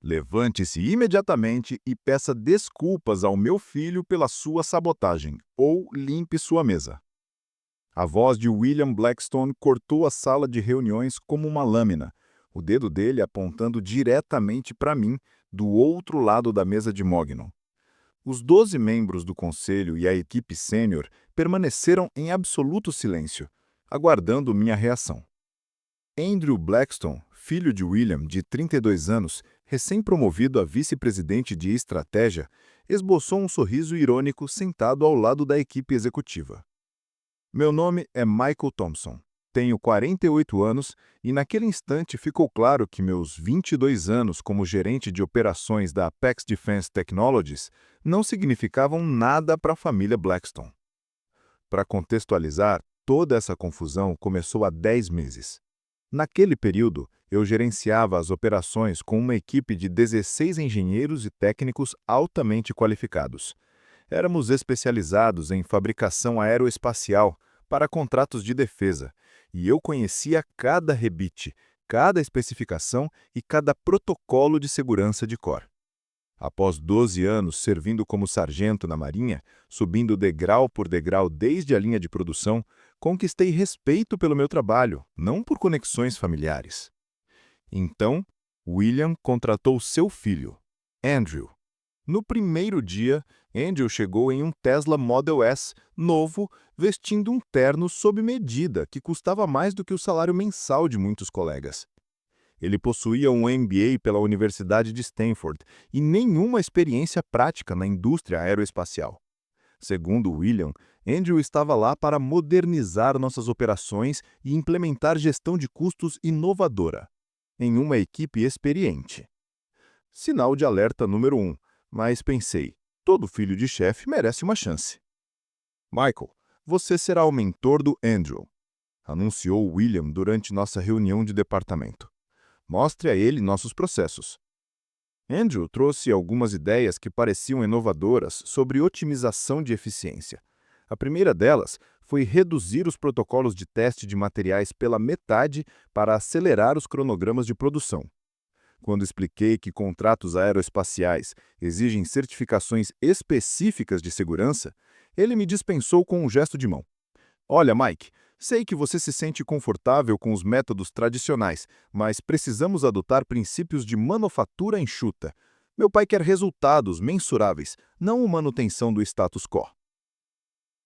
Levante-se imediatamente e peça desculpas ao meu filho pela sua sabotagem, ou limpe sua mesa. A voz de William Blackstone cortou a sala de reuniões como uma lâmina, o dedo dele apontando diretamente para mim, do outro lado da mesa de Mognon. Os 12 membros do conselho e a equipe sênior permaneceram em absoluto silêncio, aguardando minha reação. Andrew Blackstone, filho de William, de 32 anos, recém-promovido a vice-presidente de estratégia, esboçou um sorriso irônico sentado ao lado da equipe executiva. Meu nome é Michael Thompson. Tenho 48 anos e naquele instante ficou claro que meus 22 anos como gerente de operações da Apex Defense Technologies não significavam nada para a família Blackstone. Para contextualizar, toda essa confusão começou há 10 meses. Naquele período, eu gerenciava as operações com uma equipe de 16 engenheiros e técnicos altamente qualificados. Éramos especializados em fabricação aeroespacial para contratos de defesa, e eu conhecia cada rebite, cada especificação e cada protocolo de segurança de cor. Após 12 anos servindo como sargento na Marinha, subindo degrau por degrau desde a linha de produção, conquistei respeito pelo meu trabalho, não por conexões familiares. Então, William contratou seu filho, Andrew. No primeiro dia, Andrew chegou em um Tesla Model S novo, vestindo um terno sob medida que custava mais do que o salário mensal de muitos colegas. Ele possuía um MBA pela Universidade de Stanford e nenhuma experiência prática na indústria aeroespacial. Segundo William, Andrew estava lá para modernizar nossas operações e implementar gestão de custos inovadora, em uma equipe experiente. Sinal de alerta número 1, mas pensei, todo filho de chefe merece uma chance. Michael, você será o mentor do Andrew, anunciou William durante nossa reunião de departamento. Mostre a ele nossos processos. Andrew trouxe algumas ideias que pareciam inovadoras sobre otimização de eficiência. A primeira delas foi reduzir os protocolos de teste de materiais pela metade para acelerar os cronogramas de produção. Quando expliquei que contratos aeroespaciais exigem certificações específicas de segurança, ele me dispensou com um gesto de mão. Olha, Mike, sei que você se sente confortável com os métodos tradicionais, mas precisamos adotar princípios de manufatura enxuta. Meu pai quer resultados mensuráveis, não manutenção do status quo.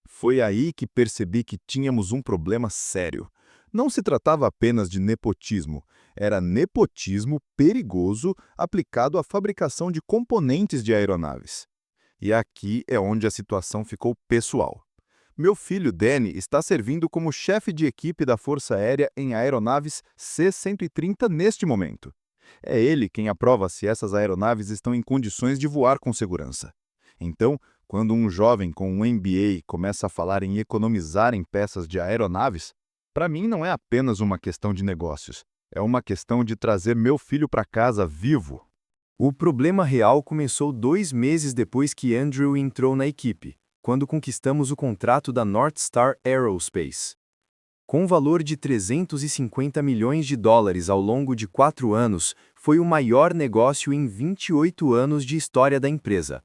Foi aí que percebi que tínhamos um problema sério. Não se tratava apenas de nepotismo, era nepotismo perigoso aplicado à fabricação de componentes de aeronaves. E aqui é onde a situação ficou pessoal. Meu filho Danny está servindo como chefe de equipe da Força Aérea em aeronaves C-130 neste momento. É ele quem aprova se essas aeronaves estão em condições de voar com segurança. Então, quando um jovem com um MBA começa a falar em economizar em peças de aeronaves, para mim não é apenas uma questão de negócios, é uma questão de trazer meu filho para casa vivo. O problema real começou 2 meses depois que Andrew entrou na equipe, quando conquistamos o contrato da North Star Aerospace. Com um valor de 350 milhões de dólares ao longo de 4 anos, foi o maior negócio em 28 anos de história da empresa.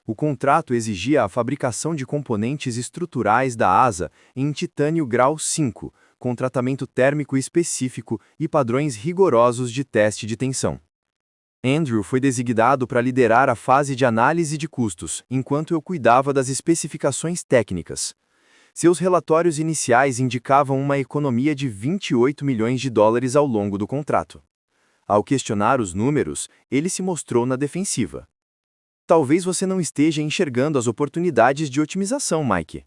O contrato exigia a fabricação de componentes estruturais da asa em titânio grau 5, com tratamento térmico específico e padrões rigorosos de teste de tensão. Andrew foi designado para liderar a fase de análise de custos, enquanto eu cuidava das especificações técnicas. Seus relatórios iniciais indicavam uma economia de 28 milhões de dólares ao longo do contrato. Ao questionar os números, ele se mostrou na defensiva. Talvez você não esteja enxergando as oportunidades de otimização, Mike.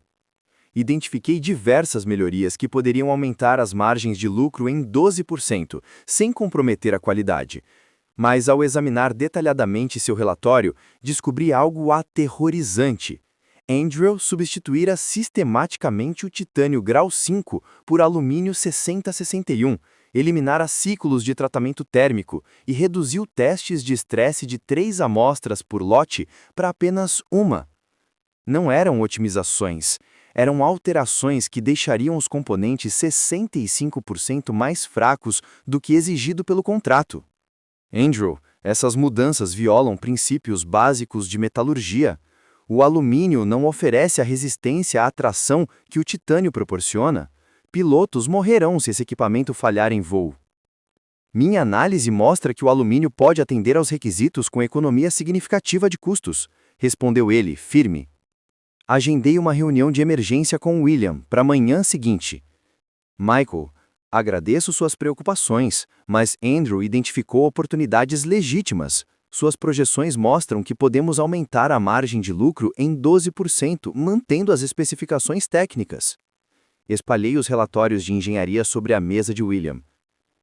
Identifiquei diversas melhorias que poderiam aumentar as margens de lucro em 12%, sem comprometer a qualidade. Mas ao examinar detalhadamente seu relatório, descobri algo aterrorizante. Andrew substituíra sistematicamente o titânio grau 5 por alumínio 6061, eliminara ciclos de tratamento térmico e reduziu testes de estresse de 3 amostras por lote para apenas uma. Não eram otimizações, eram alterações que deixariam os componentes 65% mais fracos do que exigido pelo contrato. Andrew, Essas mudanças violam princípios básicos de metalurgia. O alumínio não oferece a resistência à tração que o titânio proporciona. Pilotos morrerão se esse equipamento falhar em voo. Minha análise mostra que o alumínio pode atender aos requisitos com economia significativa de custos, respondeu ele, firme. Agendei uma reunião de emergência com William para a manhã seguinte. Michael, agradeço suas preocupações, mas Andrew identificou oportunidades legítimas. Suas projeções mostram que podemos aumentar a margem de lucro em 12%, mantendo as especificações técnicas. Espalhei os relatórios de engenharia sobre a mesa de William.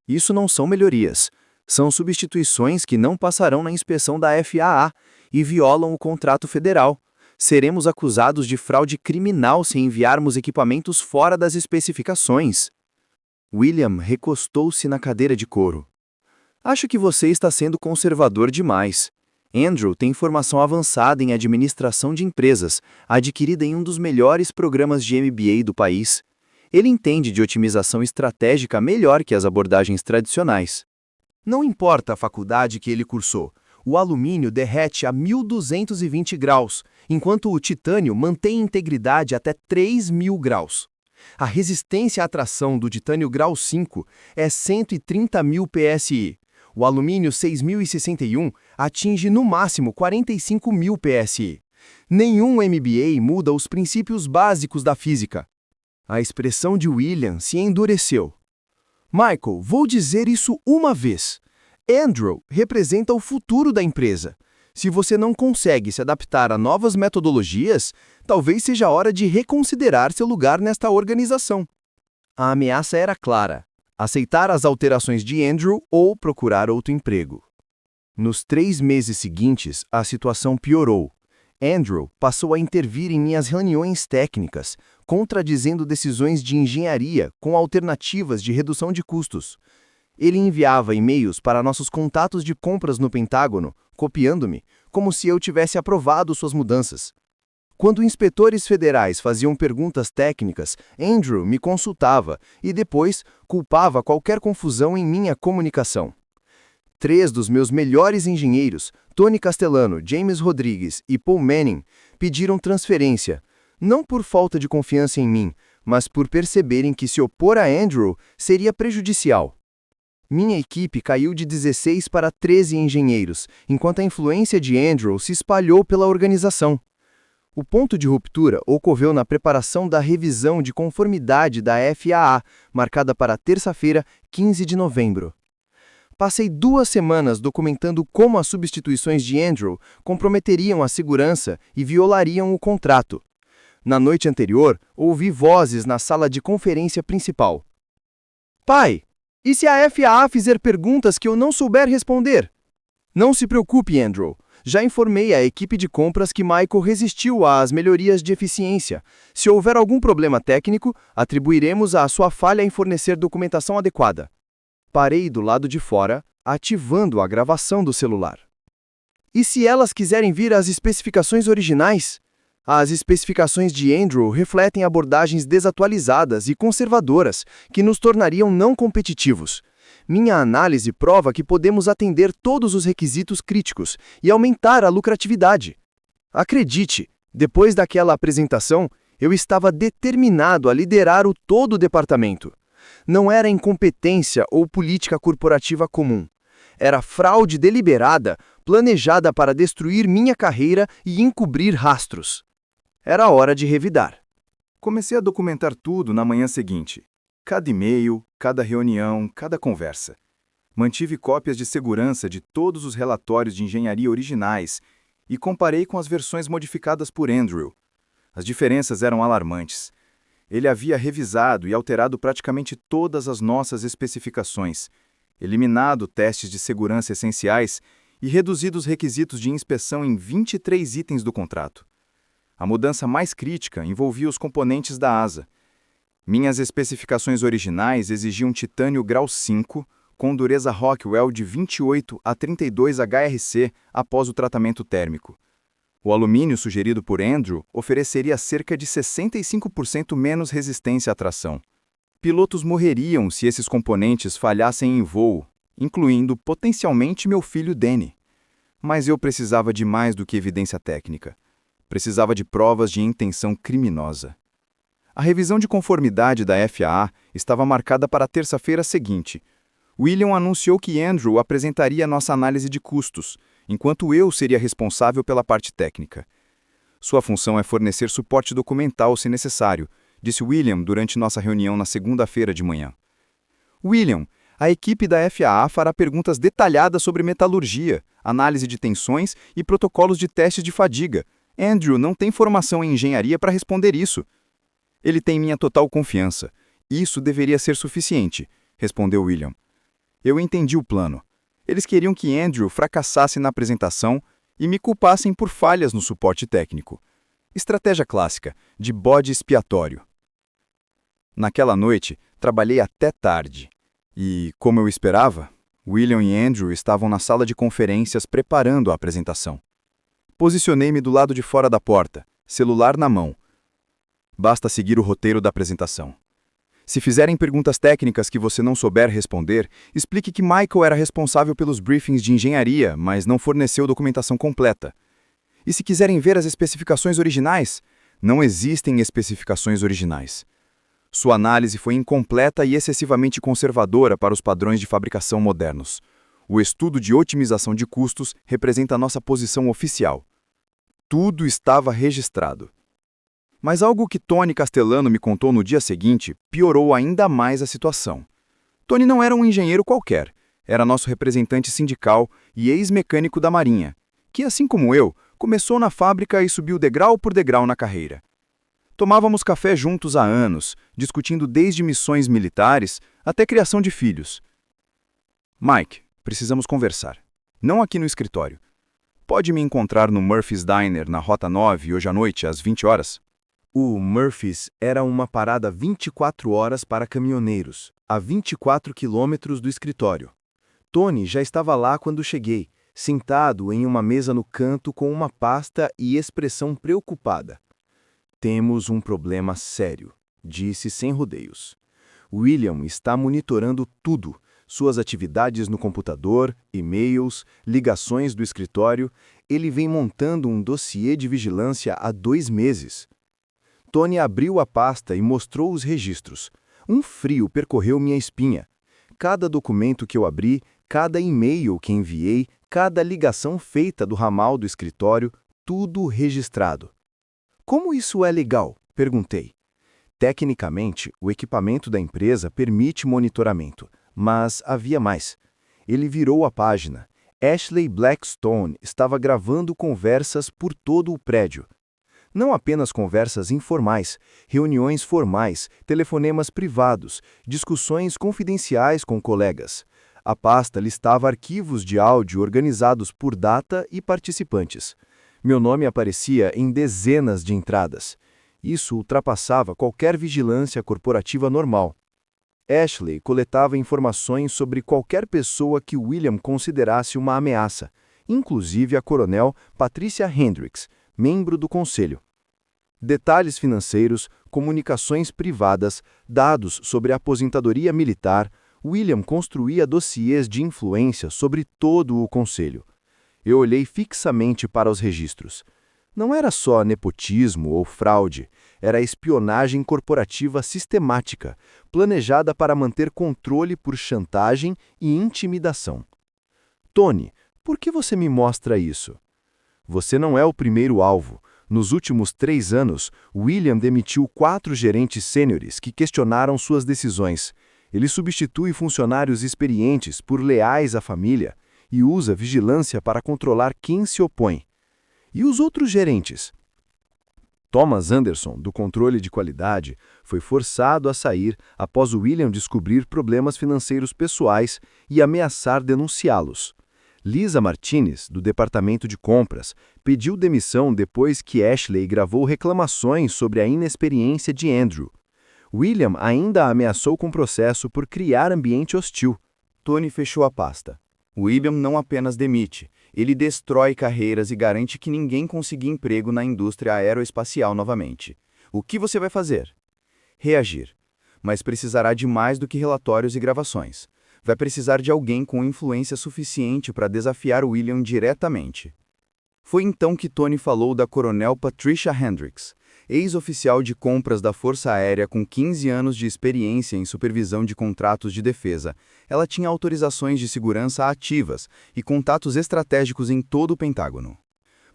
Isso não são melhorias. São substituições que não passarão na inspeção da FAA e violam o contrato federal. Seremos acusados de fraude criminal se enviarmos equipamentos fora das especificações. William recostou-se na cadeira de couro. Acho que você está sendo conservador demais. Andrew tem formação avançada em administração de empresas, adquirida em um dos melhores programas de MBA do país. Ele entende de otimização estratégica melhor que as abordagens tradicionais. Não importa a faculdade que ele cursou, o alumínio derrete a 1220 graus, enquanto o titânio mantém integridade até 3000 graus. A resistência à tração do titânio grau 5 é 130.000 PSI. O alumínio 6061 atinge no máximo 45.000 PSI. Nenhum MBA muda os princípios básicos da física. A expressão de William se endureceu. Michael, vou dizer isso uma vez. Andrew representa o futuro da empresa. Se você não consegue se adaptar a novas metodologias, talvez seja a hora de reconsiderar seu lugar nesta organização. A ameaça era clara: aceitar as alterações de Andrew ou procurar outro emprego. Nos 3 meses seguintes, a situação piorou. Andrew passou a intervir em minhas reuniões técnicas, contradizendo decisões de engenharia com alternativas de redução de custos. Ele enviava e-mails para nossos contatos de compras no Pentágono, copiando-me, como se eu tivesse aprovado suas mudanças. Quando inspetores federais faziam perguntas técnicas, Andrew me consultava e depois culpava qualquer confusão em minha comunicação. 3 dos meus melhores engenheiros, Tony Castellano, James Rodrigues e Paul Manning, pediram transferência, não por falta de confiança em mim, mas por perceberem que se opor a Andrew seria prejudicial. Minha equipe caiu de 16 para 13 engenheiros, enquanto a influência de Andrew se espalhou pela organização. O ponto de ruptura ocorreu na preparação da revisão de conformidade da FAA, marcada para terça-feira, 15 de novembro. Passei 2 semanas documentando como as substituições de Andrew comprometeriam a segurança e violariam o contrato. Na noite anterior, ouvi vozes na sala de conferência principal. Pai, e se a FAA fizer perguntas que eu não souber responder? Não se preocupe, Andrew. Já informei a equipe de compras que Michael resistiu às melhorias de eficiência. Se houver algum problema técnico, atribuiremos à sua falha em fornecer documentação adequada. Parei do lado de fora, ativando a gravação do celular. E se elas quiserem vir às especificações originais? As especificações de Andrew refletem abordagens desatualizadas e conservadoras que nos tornariam não competitivos. Minha análise prova que podemos atender todos os requisitos críticos e aumentar a lucratividade. Acredite, depois daquela apresentação, eu estava determinado a liderar todo o departamento. Não era incompetência ou política corporativa comum. Era fraude deliberada, planejada para destruir minha carreira e encobrir rastros. Era hora de revidar. Comecei a documentar tudo na manhã seguinte. Cada e-mail, cada reunião, cada conversa. Mantive cópias de segurança de todos os relatórios de engenharia originais e comparei com as versões modificadas por Andrew. As diferenças eram alarmantes. Ele havia revisado e alterado praticamente todas as nossas especificações, eliminado testes de segurança essenciais e reduzido os requisitos de inspeção em 23 itens do contrato. A mudança mais crítica envolvia os componentes da asa. Minhas especificações originais exigiam titânio grau 5, com dureza Rockwell de 28 a 32 HRC após o tratamento térmico. O alumínio sugerido por Andrew ofereceria cerca de 65% menos resistência à tração. Pilotos morreriam se esses componentes falhassem em voo, incluindo potencialmente meu filho Danny. Mas eu precisava de mais do que evidência técnica. Precisava de provas de intenção criminosa. A revisão de conformidade da FAA estava marcada para a terça-feira seguinte. William anunciou que Andrew apresentaria nossa análise de custos, enquanto eu seria responsável pela parte técnica. Sua função é fornecer suporte documental se necessário, disse William durante nossa reunião na segunda-feira de manhã. William, a equipe da FAA fará perguntas detalhadas sobre metalurgia, análise de tensões e protocolos de testes de fadiga. Andrew não tem formação em engenharia para responder isso. Ele tem minha total confiança. Isso deveria ser suficiente, respondeu William. Eu entendi o plano. Eles queriam que Andrew fracassasse na apresentação e me culpassem por falhas no suporte técnico. Estratégia clássica, de bode expiatório. Naquela noite, trabalhei até tarde. E, como eu esperava, William e Andrew estavam na sala de conferências preparando a apresentação. Posicionei-me do lado de fora da porta, celular na mão. Basta seguir o roteiro da apresentação. Se fizerem perguntas técnicas que você não souber responder, explique que Michael era responsável pelos briefings de engenharia, mas não forneceu documentação completa. E se quiserem ver as especificações originais, não existem especificações originais. Sua análise foi incompleta e excessivamente conservadora para os padrões de fabricação modernos. O estudo de otimização de custos representa nossa posição oficial. Tudo estava registrado. Mas algo que Tony Castellano me contou no dia seguinte piorou ainda mais a situação. Tony não era um engenheiro qualquer, era nosso representante sindical e ex-mecânico da Marinha, que, assim como eu, começou na fábrica e subiu degrau por degrau na carreira. Tomávamos café juntos há anos, discutindo desde missões militares até criação de filhos. Mike, precisamos conversar. Não aqui no escritório. Pode me encontrar no Murphy's Diner na Rota 9 hoje à noite, às 20 horas? O Murphy's era uma parada 24 horas para caminhoneiros, a 24 quilômetros do escritório. Tony já estava lá quando cheguei, sentado em uma mesa no canto com uma pasta e expressão preocupada. Temos um problema sério, disse sem rodeios. William está monitorando tudo, suas atividades no computador, e-mails, ligações do escritório. Ele vem montando um dossiê de vigilância há 2 meses. Tony abriu a pasta e mostrou os registros. Um frio percorreu minha espinha. Cada documento que eu abri, cada e-mail que enviei, cada ligação feita do ramal do escritório, tudo registrado. Como isso é legal? Perguntei. Tecnicamente, o equipamento da empresa permite monitoramento, mas havia mais. Ele virou a página. Ashley Blackstone estava gravando conversas por todo o prédio. Não apenas conversas informais, reuniões formais, telefonemas privados, discussões confidenciais com colegas. A pasta listava arquivos de áudio organizados por data e participantes. Meu nome aparecia em dezenas de entradas. Isso ultrapassava qualquer vigilância corporativa normal. Ashley coletava informações sobre qualquer pessoa que William considerasse uma ameaça, inclusive a coronel Patricia Hendricks, membro do conselho. Detalhes financeiros, comunicações privadas, dados sobre a aposentadoria militar, William construía dossiês de influência sobre todo o conselho. Eu olhei fixamente para os registros. Não era só nepotismo ou fraude, era espionagem corporativa sistemática, planejada para manter controle por chantagem e intimidação. Tony, por que você me mostra isso? Você não é o primeiro alvo. Nos últimos 3 anos, William demitiu 4 gerentes sêniores que questionaram suas decisões. Ele substitui funcionários experientes por leais à família e usa vigilância para controlar quem se opõe. E os outros gerentes? Thomas Anderson, do controle de qualidade, foi forçado a sair após William descobrir problemas financeiros pessoais e ameaçar denunciá-los. Lisa Martinez, do departamento de compras, pediu demissão depois que Ashley gravou reclamações sobre a inexperiência de Andrew. William ainda a ameaçou com processo por criar ambiente hostil. Tony fechou a pasta. William não apenas demite, ele destrói carreiras e garante que ninguém consiga emprego na indústria aeroespacial novamente. O que você vai fazer? Reagir. Mas precisará de mais do que relatórios e gravações. Vai precisar de alguém com influência suficiente para desafiar William diretamente. Foi então que Tony falou da Coronel Patricia Hendricks, ex-oficial de compras da Força Aérea com 15 anos de experiência em supervisão de contratos de defesa. Ela tinha autorizações de segurança ativas e contatos estratégicos em todo o Pentágono.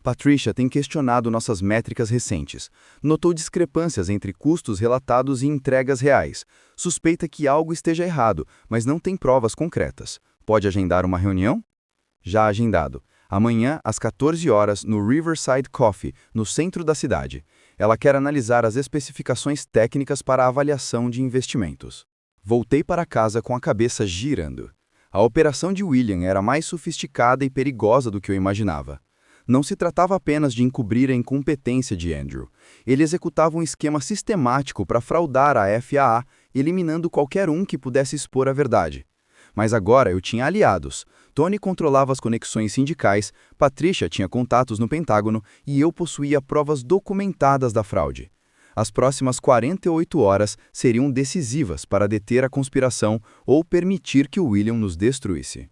Patricia tem questionado nossas métricas recentes. Notou discrepâncias entre custos relatados e entregas reais. Suspeita que algo esteja errado, mas não tem provas concretas. Pode agendar uma reunião? Já agendado. Amanhã, às 14 horas, no Riverside Coffee, no centro da cidade. Ela quer analisar as especificações técnicas para a avaliação de investimentos. Voltei para casa com a cabeça girando. A operação de William era mais sofisticada e perigosa do que eu imaginava. Não se tratava apenas de encobrir a incompetência de Andrew. Ele executava um esquema sistemático para fraudar a FAA, eliminando qualquer um que pudesse expor a verdade. Mas agora eu tinha aliados. Tony controlava as conexões sindicais, Patricia tinha contatos no Pentágono e eu possuía provas documentadas da fraude. As próximas 48 horas seriam decisivas para deter a conspiração ou permitir que William nos destruísse.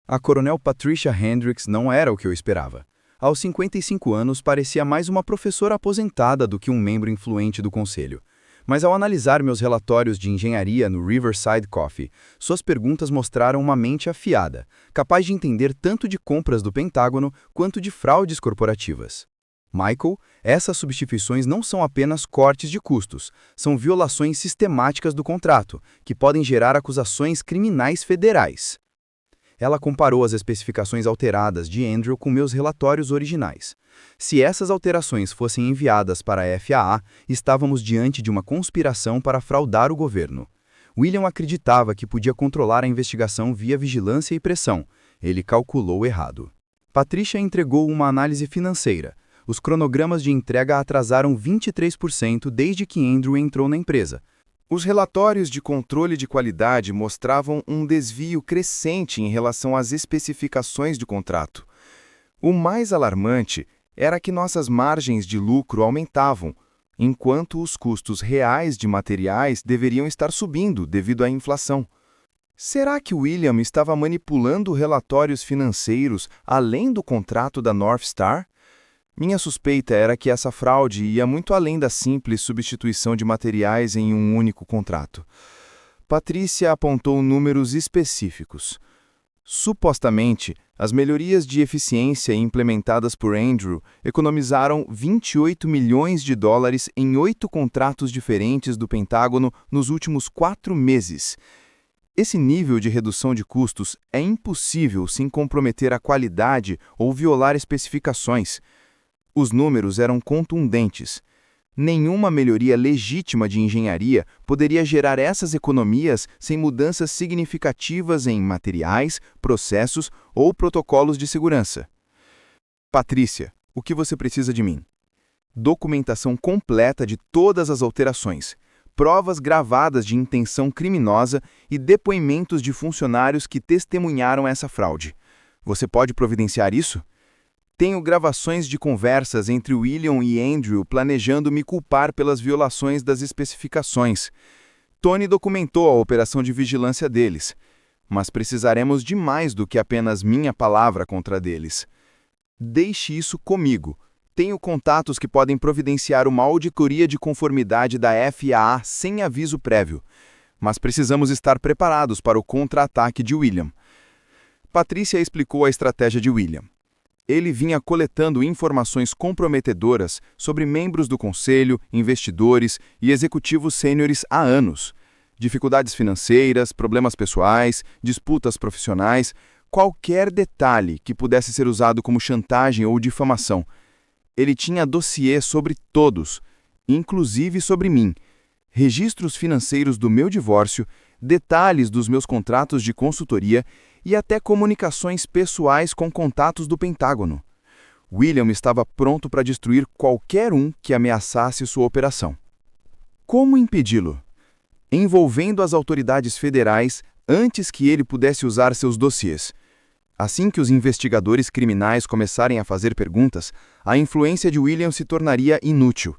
A Coronel Patricia Hendricks não era o que eu esperava. Aos 55 anos, parecia mais uma professora aposentada do que um membro influente do conselho. Mas ao analisar meus relatórios de engenharia no Riverside Coffee, suas perguntas mostraram uma mente afiada, capaz de entender tanto de compras do Pentágono quanto de fraudes corporativas. Michael, essas substituições não são apenas cortes de custos, são violações sistemáticas do contrato, que podem gerar acusações criminais federais. Ela comparou as especificações alteradas de Andrew com meus relatórios originais. Se essas alterações fossem enviadas para a FAA, estávamos diante de uma conspiração para fraudar o governo. William acreditava que podia controlar a investigação via vigilância e pressão. Ele calculou errado. Patricia entregou uma análise financeira. Os cronogramas de entrega atrasaram 23% desde que Andrew entrou na empresa. Os relatórios de controle de qualidade mostravam um desvio crescente em relação às especificações do contrato. O mais alarmante era que nossas margens de lucro aumentavam, enquanto os custos reais de materiais deveriam estar subindo devido à inflação. Será que William estava manipulando relatórios financeiros além do contrato da North Star? Minha suspeita era que essa fraude ia muito além da simples substituição de materiais em um único contrato. Patrícia apontou números específicos. Supostamente, as melhorias de eficiência implementadas por Andrew economizaram 28 milhões de dólares em 8 contratos diferentes do Pentágono nos últimos 4 meses. Esse nível de redução de custos é impossível sem comprometer a qualidade ou violar especificações. Os números eram contundentes. Nenhuma melhoria legítima de engenharia poderia gerar essas economias sem mudanças significativas em materiais, processos ou protocolos de segurança. Patrícia, o que você precisa de mim? Documentação completa de todas as alterações, provas gravadas de intenção criminosa e depoimentos de funcionários que testemunharam essa fraude. Você pode providenciar isso? Tenho gravações de conversas entre William e Andrew planejando me culpar pelas violações das especificações. Tony documentou a operação de vigilância deles, mas precisaremos de mais do que apenas minha palavra contra deles. Deixe isso comigo. Tenho contatos que podem providenciar uma auditoria de conformidade da FAA sem aviso prévio, mas precisamos estar preparados para o contra-ataque de William. Patrícia explicou a estratégia de William. Ele vinha coletando informações comprometedoras sobre membros do conselho, investidores e executivos sêniores há anos. Dificuldades financeiras, problemas pessoais, disputas profissionais, qualquer detalhe que pudesse ser usado como chantagem ou difamação. Ele tinha dossiê sobre todos, inclusive sobre mim, registros financeiros do meu divórcio, detalhes dos meus contratos de consultoria e até comunicações pessoais com contatos do Pentágono. William estava pronto para destruir qualquer um que ameaçasse sua operação. Como impedi-lo? Envolvendo as autoridades federais antes que ele pudesse usar seus dossiês. Assim que os investigadores criminais começarem a fazer perguntas, a influência de William se tornaria inútil.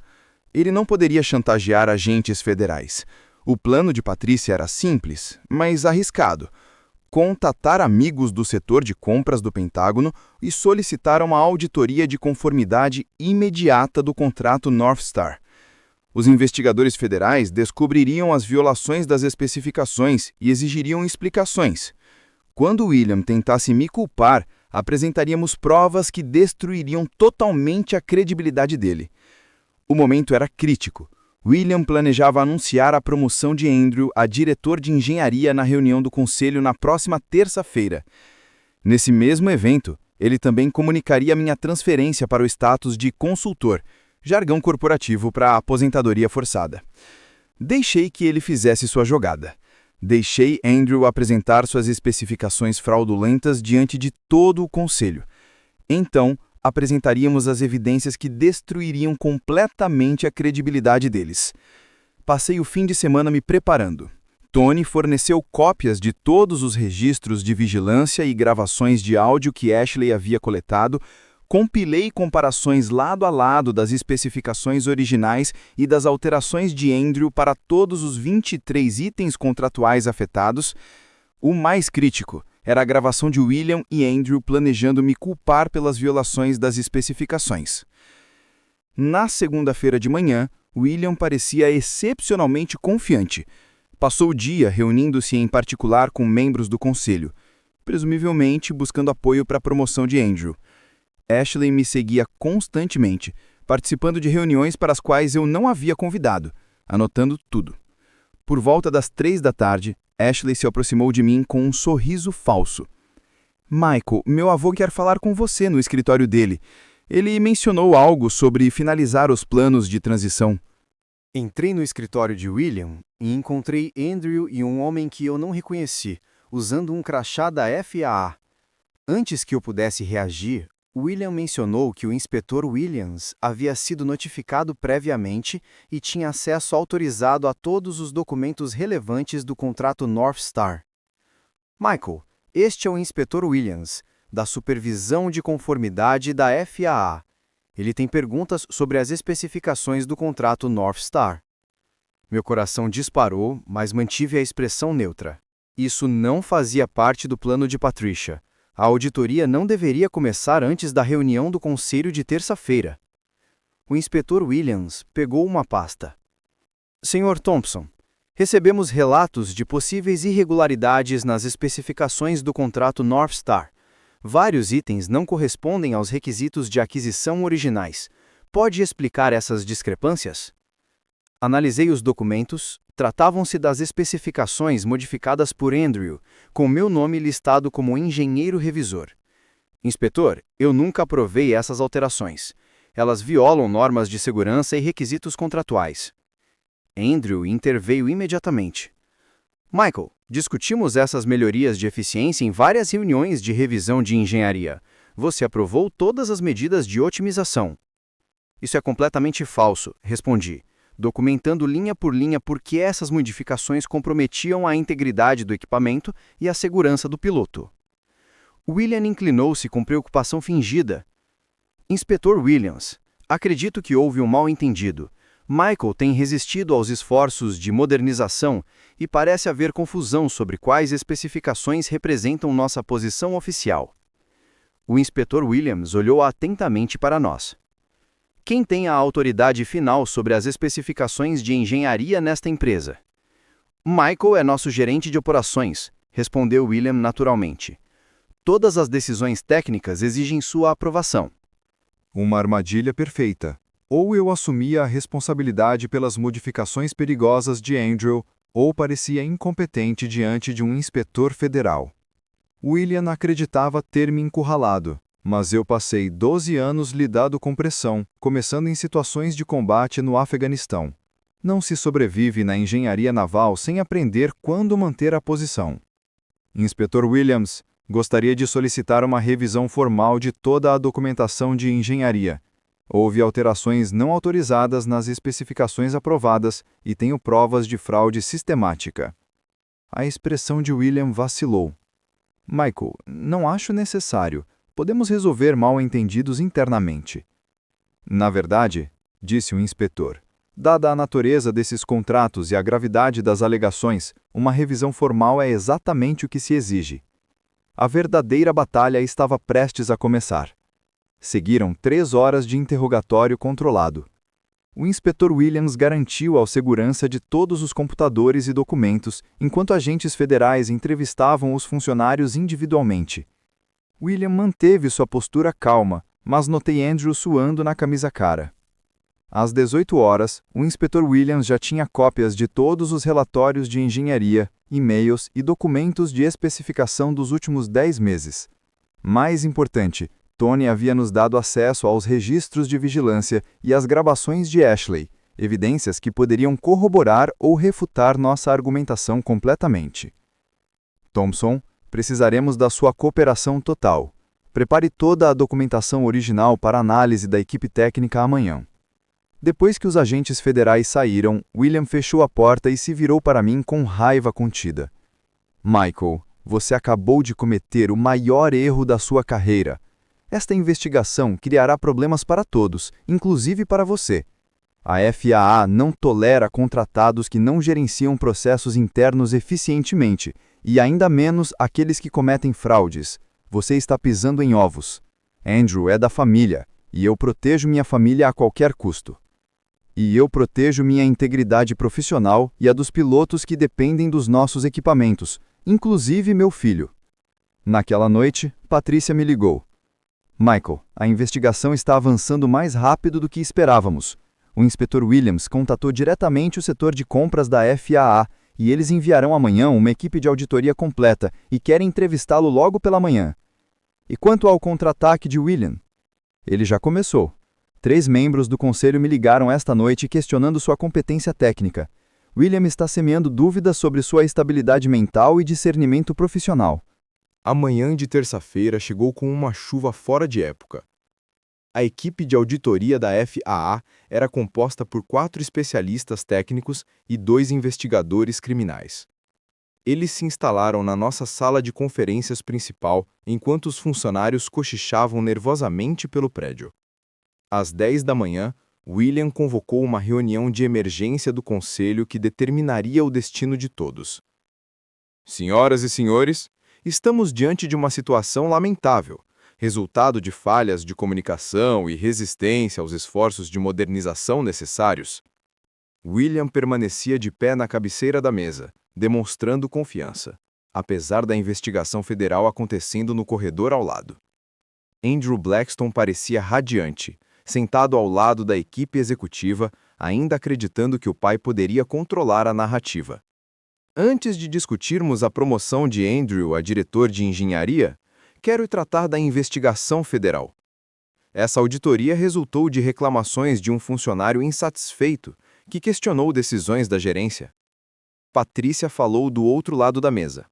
Ele não poderia chantagear agentes federais. O plano de Patrícia era simples, mas arriscado. contatar amigos do setor de compras do Pentágono e solicitar uma auditoria de conformidade imediata do contrato North Star. Os investigadores federais descobririam as violações das especificações e exigiriam explicações. Quando William tentasse me culpar, apresentaríamos provas que destruiriam totalmente a credibilidade dele. O momento era crítico. William planejava anunciar a promoção de Andrew a diretor de engenharia na reunião do conselho na próxima terça-feira. Nesse mesmo evento, ele também comunicaria minha transferência para o status de consultor, jargão corporativo para a aposentadoria forçada. Deixei que ele fizesse sua jogada. Deixei Andrew apresentar suas especificações fraudulentas diante de todo o conselho. Então, apresentaríamos as evidências que destruiriam completamente a credibilidade deles. Passei o fim de semana me preparando. Tony forneceu cópias de todos os registros de vigilância e gravações de áudio que Ashley havia coletado, compilei comparações lado a lado das especificações originais e das alterações de Andrew para todos os 23 itens contratuais afetados. O mais crítico era a gravação de William e Andrew planejando me culpar pelas violações das especificações. Na segunda-feira de manhã, William parecia excepcionalmente confiante. Passou o dia reunindo-se em particular com membros do conselho, presumivelmente buscando apoio para a promoção de Andrew. Ashley me seguia constantemente, participando de reuniões para as quais eu não havia convidado, anotando tudo. Por volta das 3 da tarde, Ashley se aproximou de mim com um sorriso falso. Michael, meu avô quer falar com você no escritório dele. Ele mencionou algo sobre finalizar os planos de transição. Entrei no escritório de William e encontrei Andrew e um homem que eu não reconheci, usando um crachá da FAA. Antes que eu pudesse reagir, William mencionou que o inspetor Williams havia sido notificado previamente e tinha acesso autorizado a todos os documentos relevantes do contrato North Star. Michael, este é o inspetor Williams, da Supervisão de Conformidade da FAA. Ele tem perguntas sobre as especificações do contrato North Star. Meu coração disparou, mas mantive a expressão neutra. Isso não fazia parte do plano de Patricia. A auditoria não deveria começar antes da reunião do conselho de terça-feira. O inspetor Williams pegou uma pasta. Sr. Thompson, recebemos relatos de possíveis irregularidades nas especificações do contrato North Star. Vários itens não correspondem aos requisitos de aquisição originais. Pode explicar essas discrepâncias? Analisei os documentos. Tratavam-se das especificações modificadas por Andrew, com meu nome listado como engenheiro revisor. Inspetor, eu nunca aprovei essas alterações. Elas violam normas de segurança e requisitos contratuais. Andrew interveio imediatamente. Michael, discutimos essas melhorias de eficiência em várias reuniões de revisão de engenharia. Você aprovou todas as medidas de otimização. Isso é completamente falso, respondi, documentando linha por linha por que essas modificações comprometiam a integridade do equipamento e a segurança do piloto. William inclinou-se com preocupação fingida. Inspetor Williams, acredito que houve um mal-entendido. Michael tem resistido aos esforços de modernização e parece haver confusão sobre quais especificações representam nossa posição oficial. O inspetor Williams olhou atentamente para nós. Quem tem a autoridade final sobre as especificações de engenharia nesta empresa? Michael é nosso gerente de operações, respondeu William naturalmente. Todas as decisões técnicas exigem sua aprovação. Uma armadilha perfeita. Ou eu assumia a responsabilidade pelas modificações perigosas de Andrew, ou parecia incompetente diante de um inspetor federal. William acreditava ter me encurralado. Mas eu passei 12 anos lidando com pressão, começando em situações de combate no Afeganistão. Não se sobrevive na engenharia naval sem aprender quando manter a posição. Inspetor Williams, gostaria de solicitar uma revisão formal de toda a documentação de engenharia. Houve alterações não autorizadas nas especificações aprovadas e tenho provas de fraude sistemática. A expressão de William vacilou. Michael, não acho necessário. Podemos resolver mal-entendidos internamente. Na verdade, disse o inspetor, Dada a natureza desses contratos e a gravidade das alegações, uma revisão formal é exatamente o que se exige. A verdadeira batalha estava prestes a começar. Seguiram 3 horas de interrogatório controlado. O inspetor Williams garantiu a segurança de todos os computadores e documentos, enquanto agentes federais entrevistavam os funcionários individualmente. William manteve sua postura calma, mas notei Andrew suando na camisa cara. Às 18 horas, o inspetor Williams já tinha cópias de todos os relatórios de engenharia, e-mails e documentos de especificação dos últimos 10 meses. Mais importante, Tony havia nos dado acesso aos registros de vigilância e às gravações de Ashley, evidências que poderiam corroborar ou refutar nossa argumentação completamente. Thompson, precisaremos da sua cooperação total. Prepare toda a documentação original para análise da equipe técnica amanhã. Depois que os agentes federais saíram, William fechou a porta e se virou para mim com raiva contida. Michael, você acabou de cometer o maior erro da sua carreira. Esta investigação criará problemas para todos, inclusive para você. A FAA não tolera contratados que não gerenciam processos internos eficientemente, e ainda menos aqueles que cometem fraudes. Você está pisando em ovos. Andrew é da família, e eu protejo minha família a qualquer custo. E eu protejo minha integridade profissional e a dos pilotos que dependem dos nossos equipamentos, inclusive meu filho. Naquela noite, Patrícia me ligou. Michael, a investigação está avançando mais rápido do que esperávamos. O inspetor Williams contatou diretamente o setor de compras da FAA e eles enviarão amanhã uma equipe de auditoria completa e querem entrevistá-lo logo pela manhã. E quanto ao contra-ataque de William? Ele já começou. 3 membros do conselho me ligaram esta noite questionando sua competência técnica. William está semeando dúvidas sobre sua estabilidade mental e discernimento profissional. A manhã de terça-feira chegou com uma chuva fora de época. A equipe de auditoria da FAA era composta por 4 especialistas técnicos e 2 investigadores criminais. Eles se instalaram na nossa sala de conferências principal enquanto os funcionários cochichavam nervosamente pelo prédio. Às 10 da manhã, William convocou uma reunião de emergência do conselho que determinaria o destino de todos. Senhoras e senhores, estamos diante de uma situação lamentável, resultado de falhas de comunicação e resistência aos esforços de modernização necessários. William permanecia de pé na cabeceira da mesa, demonstrando confiança, apesar da investigação federal acontecendo no corredor ao lado. Andrew Blackstone parecia radiante, sentado ao lado da equipe executiva, ainda acreditando que o pai poderia controlar a narrativa. Antes de discutirmos a promoção de Andrew a diretor de engenharia, quero tratar da investigação federal. Essa auditoria resultou de reclamações de um funcionário insatisfeito que questionou decisões da gerência. Patrícia falou do outro lado da mesa.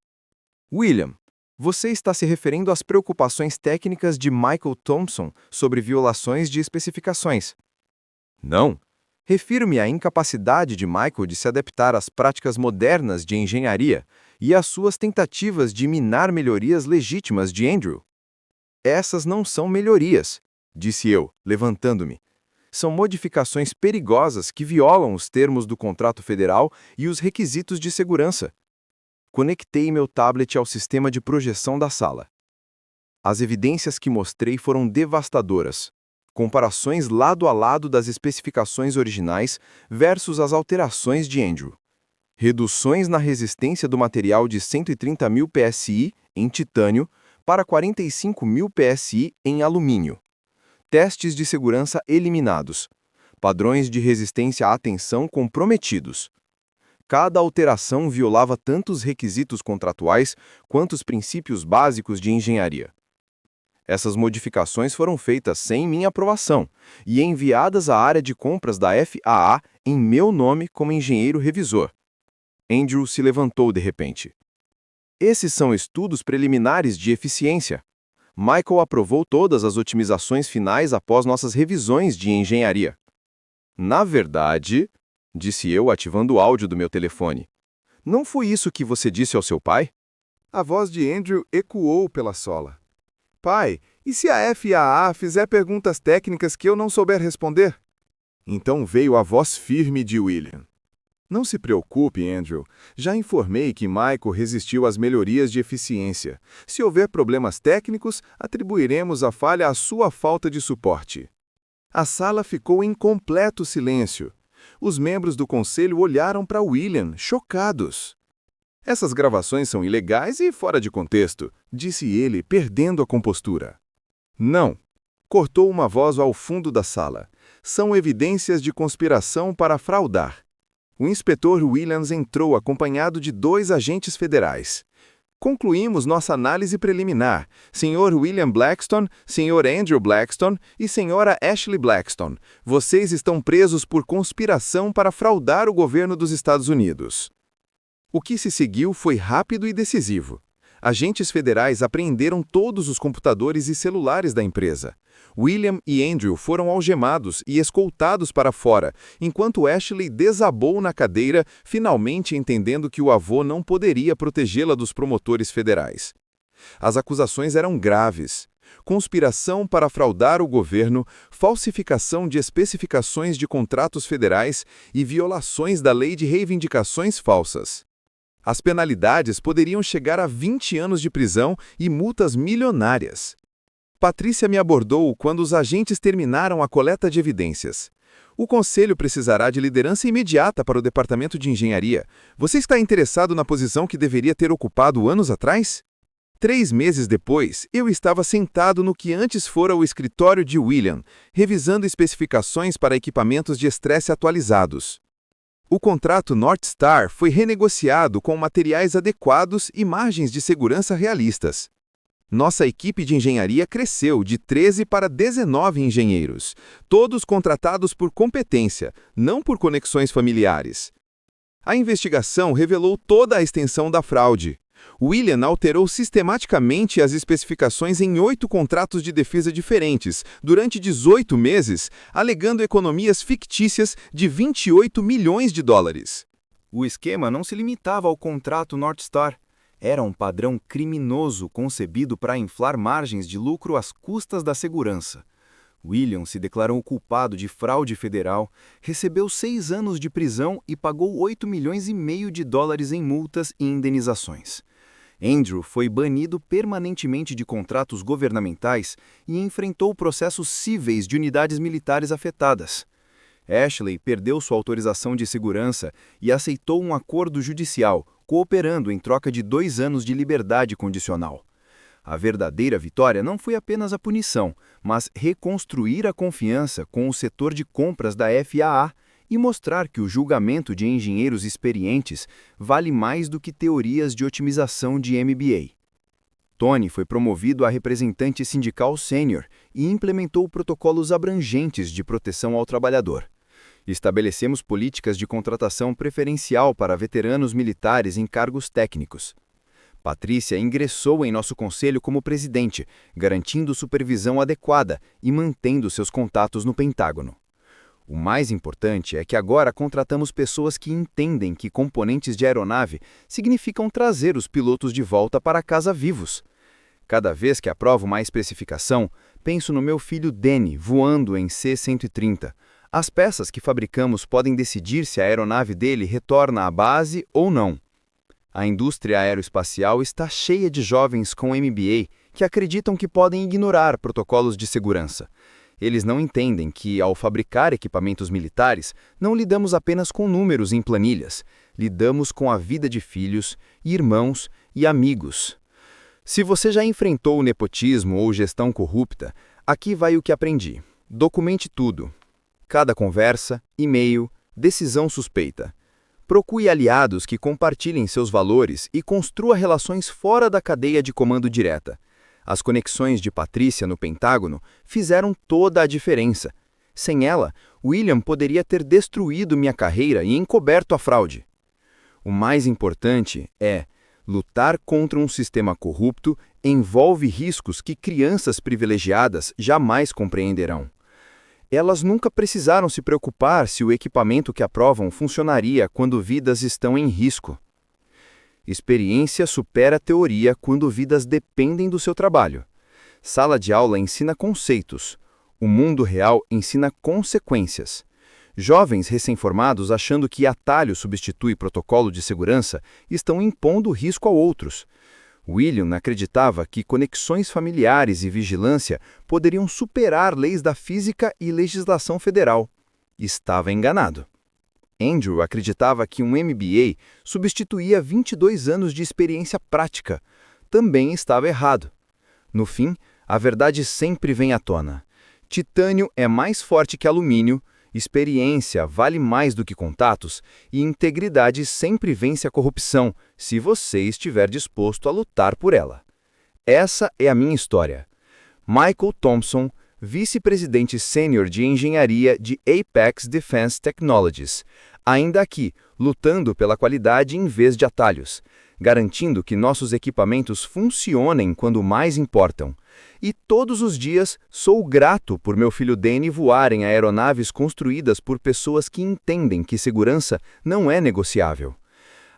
William, você está se referindo às preocupações técnicas de Michael Thompson sobre violações de especificações. Não. Refiro-me à incapacidade de Michael de se adaptar às práticas modernas de engenharia e às suas tentativas de minar melhorias legítimas de Andrew. Essas não são melhorias, disse eu, levantando-me. São modificações perigosas que violam os termos do contrato federal e os requisitos de segurança. Conectei meu tablet ao sistema de projeção da sala. As evidências que mostrei foram devastadoras. Comparações lado a lado das especificações originais versus as alterações de Andrew. Reduções na resistência do material de 130.000 PSI em titânio para 45.000 PSI em alumínio. Testes de segurança eliminados. Padrões de resistência à tensão comprometidos. Cada alteração violava tanto os requisitos contratuais quanto os princípios básicos de engenharia. Essas modificações foram feitas sem minha aprovação e enviadas à área de compras da FAA em meu nome como engenheiro revisor. Andrew se levantou de repente. Esses são estudos preliminares de eficiência. Michael aprovou todas as otimizações finais após nossas revisões de engenharia. Na verdade, disse eu ativando o áudio do meu telefone, não foi isso que você disse ao seu pai? A voz de Andrew ecoou pela sola. Pai, e se a FAA fizer perguntas técnicas que eu não souber responder? Então veio a voz firme de William. Não se preocupe, Andrew. Já informei que Michael resistiu às melhorias de eficiência. Se houver problemas técnicos, atribuiremos a falha à sua falta de suporte. A sala ficou em completo silêncio. Os membros do conselho olharam para William, chocados. Essas gravações são ilegais e fora de contexto, disse ele, perdendo a compostura. Não, cortou uma voz ao fundo da sala. São evidências de conspiração para fraudar. O inspetor Williams entrou acompanhado de 2 agentes federais. Concluímos nossa análise preliminar. Sr. William Blackstone, Sr. Andrew Blackstone e Sra. Ashley Blackstone. Vocês estão presos por conspiração para fraudar o governo dos Estados Unidos. O que se seguiu foi rápido e decisivo. Agentes federais apreenderam todos os computadores e celulares da empresa. William e Andrew foram algemados e escoltados para fora, enquanto Ashley desabou na cadeira, finalmente entendendo que o avô não poderia protegê-la dos promotores federais. As acusações eram graves. Conspiração para fraudar o governo, falsificação de especificações de contratos federais e violações da lei de reivindicações falsas. As penalidades poderiam chegar a 20 anos de prisão e multas milionárias. Patrícia me abordou quando os agentes terminaram a coleta de evidências. O conselho precisará de liderança imediata para o departamento de engenharia. Você está interessado na posição que deveria ter ocupado anos atrás? 3 meses depois, eu estava sentado no que antes fora o escritório de William, revisando especificações para equipamentos de estresse atualizados. O contrato North Star foi renegociado com materiais adequados e margens de segurança realistas. Nossa equipe de engenharia cresceu de 13 para 19 engenheiros, todos contratados por competência, não por conexões familiares. A investigação revelou toda a extensão da fraude. William alterou sistematicamente as especificações em 8 contratos de defesa diferentes, durante 18 meses, alegando economias fictícias de 28 milhões de dólares. O esquema não se limitava ao contrato North Star. Era um padrão criminoso concebido para inflar margens de lucro às custas da segurança. William se declarou culpado de fraude federal, recebeu 6 anos de prisão e pagou 8 milhões e meio de dólares em multas e indenizações. Andrew foi banido permanentemente de contratos governamentais e enfrentou processos cíveis de unidades militares afetadas. Ashley perdeu sua autorização de segurança e aceitou um acordo judicial, cooperando em troca de 2 anos de liberdade condicional. A verdadeira vitória não foi apenas a punição, mas reconstruir a confiança com o setor de compras da FAA e mostrar que o julgamento de engenheiros experientes vale mais do que teorias de otimização de MBA. Tony foi promovido a representante sindical sênior e implementou protocolos abrangentes de proteção ao trabalhador. Estabelecemos políticas de contratação preferencial para veteranos militares em cargos técnicos. Patrícia ingressou em nosso conselho como presidente, garantindo supervisão adequada e mantendo seus contatos no Pentágono. O mais importante é que agora contratamos pessoas que entendem que componentes de aeronave significam trazer os pilotos de volta para casa vivos. Cada vez que aprovo uma especificação, penso no meu filho Danny voando em C-130. As peças que fabricamos podem decidir se a aeronave dele retorna à base ou não. A indústria aeroespacial está cheia de jovens com MBA que acreditam que podem ignorar protocolos de segurança. Eles não entendem que, ao fabricar equipamentos militares, não lidamos apenas com números em planilhas, lidamos com a vida de filhos, irmãos e amigos. Se você já enfrentou nepotismo ou gestão corrupta, aqui vai o que aprendi. Documente tudo. Cada conversa, e-mail, decisão suspeita. Procure aliados que compartilhem seus valores e construa relações fora da cadeia de comando direta. As conexões de Patrícia no Pentágono fizeram toda a diferença. Sem ela, William poderia ter destruído minha carreira e encoberto a fraude. O mais importante é, lutar contra um sistema corrupto envolve riscos que crianças privilegiadas jamais compreenderão. Elas nunca precisaram se preocupar se o equipamento que aprovam funcionaria quando vidas estão em risco. Experiência supera teoria quando vidas dependem do seu trabalho. Sala de aula ensina conceitos. O mundo real ensina consequências. Jovens recém-formados, achando que atalho substitui protocolo de segurança, estão impondo risco a outros. William acreditava que conexões familiares e vigilância poderiam superar leis da física e legislação federal. Estava enganado. Andrew acreditava que um MBA substituía 22 anos de experiência prática. Também estava errado. No fim, a verdade sempre vem à tona. Titânio é mais forte que alumínio, experiência vale mais do que contatos e integridade sempre vence a corrupção, se você estiver disposto a lutar por ela. Essa é a minha história. Michael Thompson, vice-presidente sênior de engenharia de Apex Defense Technologies, ainda aqui, lutando pela qualidade em vez de atalhos, garantindo que nossos equipamentos funcionem quando mais importam. E todos os dias sou grato por meu filho Danny voar em aeronaves construídas por pessoas que entendem que segurança não é negociável.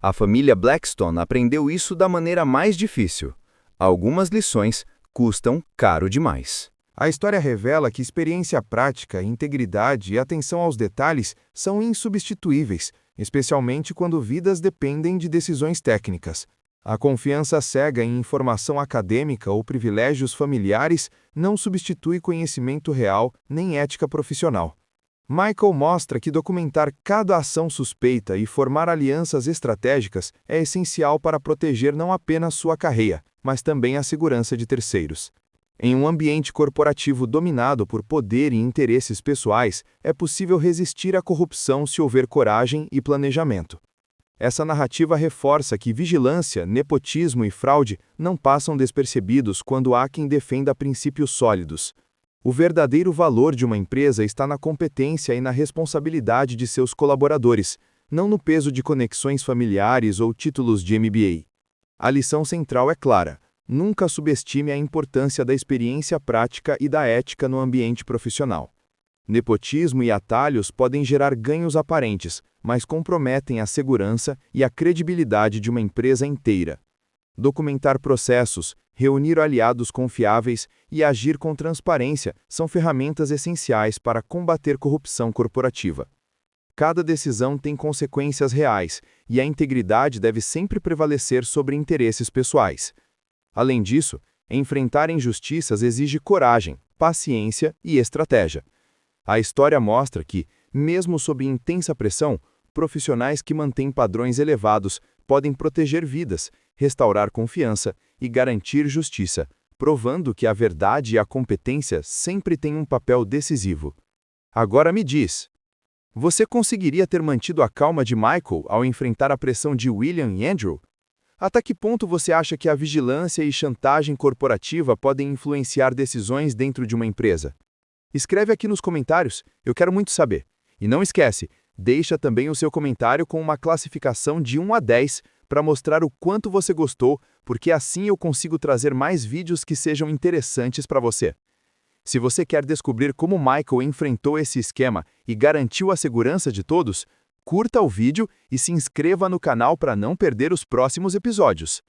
A família Blackstone aprendeu isso da maneira mais difícil. Algumas lições custam caro demais. A história revela que experiência prática, integridade e atenção aos detalhes são insubstituíveis, especialmente quando vidas dependem de decisões técnicas. A confiança cega em informação acadêmica ou privilégios familiares não substitui conhecimento real nem ética profissional. Michael mostra que documentar cada ação suspeita e formar alianças estratégicas é essencial para proteger não apenas sua carreira, mas também a segurança de terceiros. Em um ambiente corporativo dominado por poder e interesses pessoais, é possível resistir à corrupção se houver coragem e planejamento. Essa narrativa reforça que vigilância, nepotismo e fraude não passam despercebidos quando há quem defenda princípios sólidos. O verdadeiro valor de uma empresa está na competência e na responsabilidade de seus colaboradores, não no peso de conexões familiares ou títulos de MBA. A lição central é clara: nunca subestime a importância da experiência prática e da ética no ambiente profissional. Nepotismo e atalhos podem gerar ganhos aparentes, mas comprometem a segurança e a credibilidade de uma empresa inteira. Documentar processos, reunir aliados confiáveis e agir com transparência são ferramentas essenciais para combater corrupção corporativa. Cada decisão tem consequências reais, e a integridade deve sempre prevalecer sobre interesses pessoais. Além disso, enfrentar injustiças exige coragem, paciência e estratégia. A história mostra que, mesmo sob intensa pressão, profissionais que mantêm padrões elevados podem proteger vidas, restaurar confiança e garantir justiça, provando que a verdade e a competência sempre têm um papel decisivo. Agora me diz, você conseguiria ter mantido a calma de Michael ao enfrentar a pressão de William e Andrew? Até que ponto você acha que a vigilância e chantagem corporativa podem influenciar decisões dentro de uma empresa? Escreve aqui nos comentários, eu quero muito saber. E não esquece, deixa também o seu comentário com uma classificação de 1 a 10 para mostrar o quanto você gostou, porque assim eu consigo trazer mais vídeos que sejam interessantes para você. Se você quer descobrir como Michael enfrentou esse esquema e garantiu a segurança de todos, curta o vídeo e se inscreva no canal para não perder os próximos episódios.